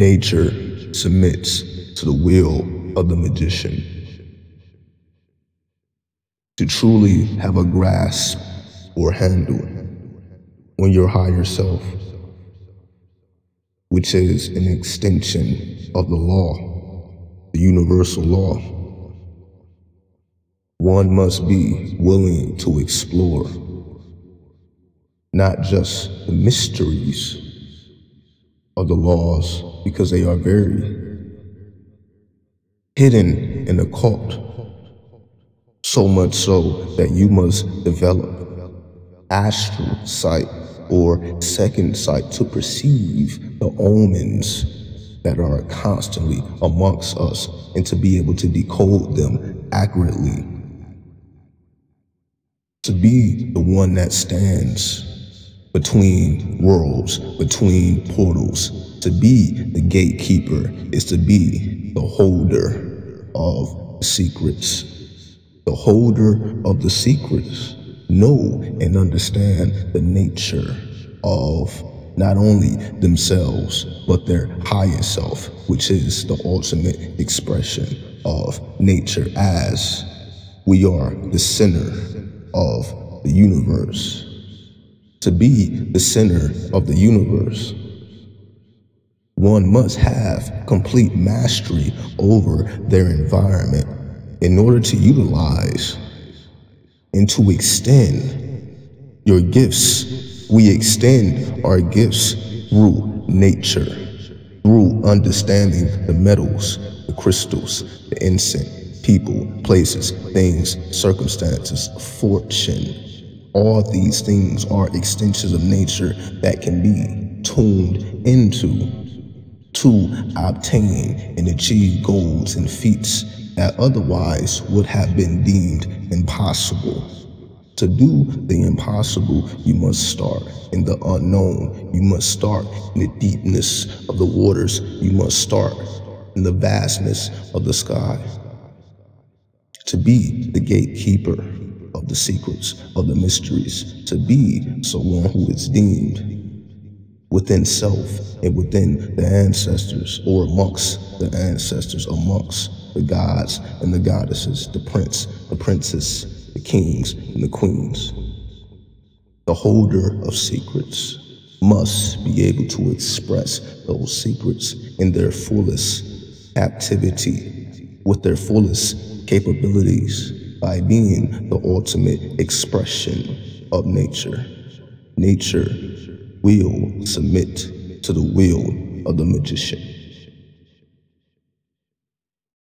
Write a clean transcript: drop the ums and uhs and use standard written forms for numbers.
Nature submits to the will of the magician. To truly have a grasp or handle on your higher self, which is an extension of the law, the universal law, one must be willing to explore not just the mysteries of the laws, because they are very hidden and occult, so much so that you must develop astral sight or second sight to perceive the omens that are constantly amongst us and to be able to decode them accurately. To be the one that stands between worlds, between portals, to be the gatekeeper is to be the holder of secrets. The holder of the secrets know and understand the nature of not only themselves, but their higher self, which is the ultimate expression of nature, as we are the center of the universe. To be the center of the universe, one must have complete mastery over their environment in order to utilize and to extend your gifts. We extend our gifts through nature, through understanding the metals, the crystals, the incense, people, places, things, circumstances, fortune. All these things are extensions of nature that can be tuned into to obtain and achieve goals and feats that otherwise would have been deemed impossible. To do the impossible, you must start in the unknown. You must start in the deepness of the waters. You must start in the vastness of the sky. To be the gatekeeper of the secrets, of the mysteries, to be someone who is deemed within self and within the ancestors, or amongst the ancestors, amongst the gods and the goddesses, the prince, the princess, the kings and the queens. The holder of secrets must be able to express those secrets in their fullest activity, with their fullest capabilities, by being the ultimate expression of nature. Nature will submit to the will of the magician.